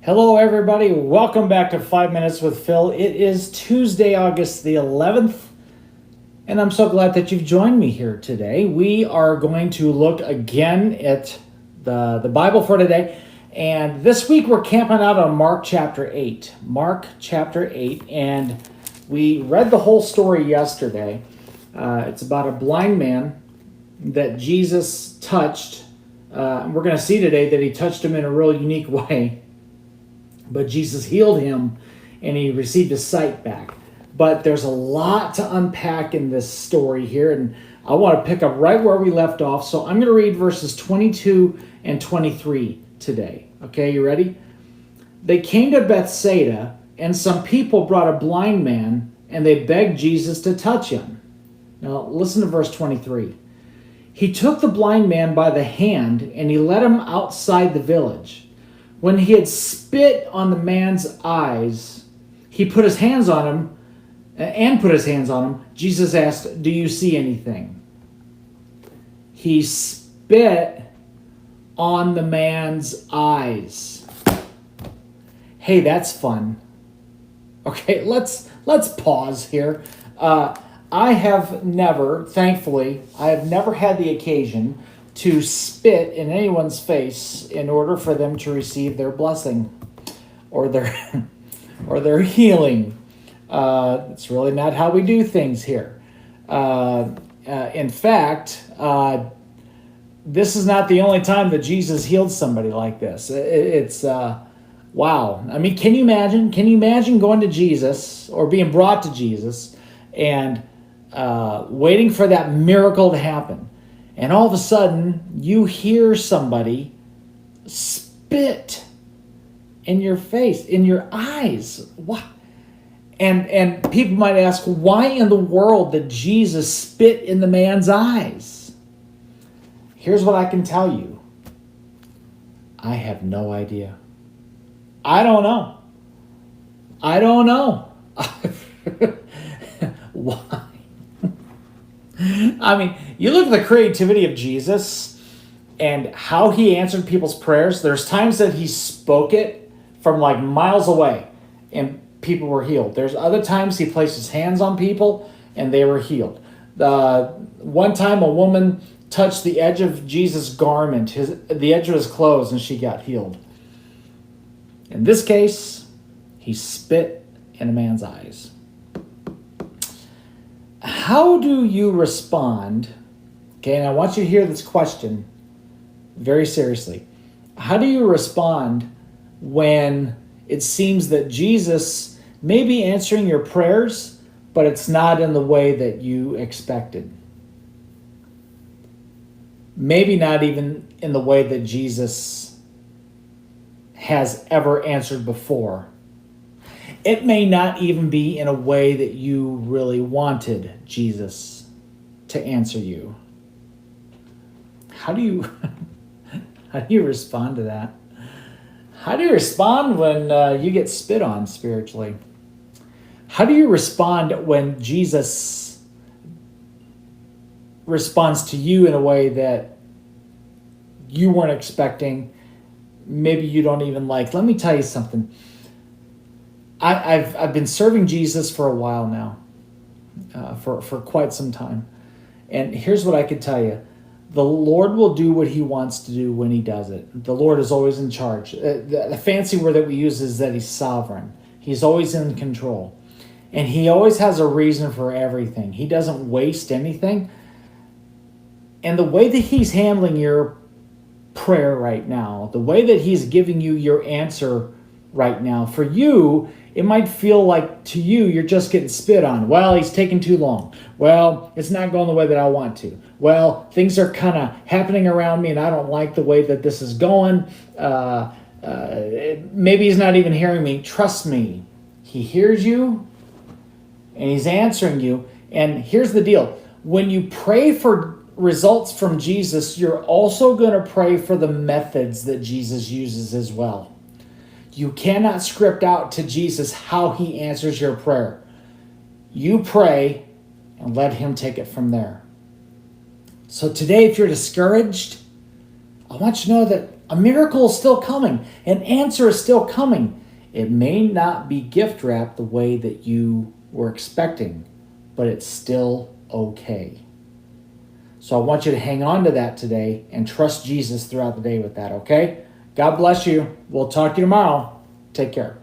Hello, everybody. Welcome back to 5 Minutes with Phil. It is Tuesday, August the 11th, and I'm so glad that you've joined me here today. We are going to look again at the Bible for today, and this week we're camping out on Mark chapter 8. Mark chapter 8, and we read the whole story yesterday. It's about a blind man that Jesus touched. We're going to see today that he touched him in a real unique way. But Jesus healed him and he received his sight back. But there's a lot to unpack in this story here, and I want to pick up right where we left off. So I'm going to read verses 22 and 23 today. Okay, you ready? They came to Bethsaida, and some people brought a blind man, and they begged Jesus to touch him. Now listen to verse 23. He took the blind man by the hand, and he led him outside the village. When he had spit on the man's eyes, he put his hands on him, Jesus asked, "Do you see anything?" He spit on the man's eyes. Hey, that's fun. Okay, let's pause here. Thankfully, I have never had the occasion to spit in anyone's face in order for them to receive their blessing or their healing. It's really not how we do things here. In fact, this is not the only time that Jesus healed somebody like this. It's wow. I mean, can you imagine? Can you imagine going to Jesus or being brought to Jesus and waiting for that miracle to happen? And all of a sudden, you hear somebody spit in your face, in your eyes. What? And people might ask, why in the world did Jesus spit in the man's eyes? Here's what I can tell you. I have no idea. I don't know. Why? I mean, you look at the creativity of Jesus and how he answered people's prayers. There's times that he spoke it from like miles away and people were healed. There's other times he placed his hands on people and they were healed. One time a woman touched the edge of Jesus' garment, the edge of his clothes, and she got healed. In this case, he spit in a man's eyes. How do you respond? Okay, and I want you to hear this question very seriously. How do you respond when it seems that Jesus may be answering your prayers, but it's not in the way that you expected? Maybe not even in the way that Jesus has ever answered before. It may not even be in a way that you really wanted Jesus to answer you. How do you respond to that? How do you respond when you get spit on spiritually? How do you respond when Jesus responds to you in a way that you weren't expecting? Maybe you don't even like. Let me tell you something. I've been serving Jesus for a while now, for quite some time. And here's what I could tell you. The Lord will do what he wants to do when he does it. The Lord is always in charge. The fancy word that we use is that he's sovereign. He's always in control. And he always has a reason for everything. He doesn't waste anything. And the way that he's handling your prayer right now, the way that he's giving you your answer right now, for you, it might feel like to you, you're just getting spit on. Well, he's taking too long. Well, it's not going the way that I want to. Well, things are kind of happening around me and I don't like the way that this is going. Maybe he's not even hearing me. Trust me, he hears you and he's answering you. And here's the deal. When you pray for results from Jesus, you're also going to pray for the methods that Jesus uses as well. You cannot script out to Jesus how he answers your prayer. You pray and let him take it from there. So today, if you're discouraged, I want you to know that A miracle is still coming. An answer is still coming. It may not be gift wrapped the way that you were expecting, but it's still okay. So I want you to hang on to that today and trust Jesus throughout the day with that, okay? God bless you. We'll talk to you tomorrow. Take care.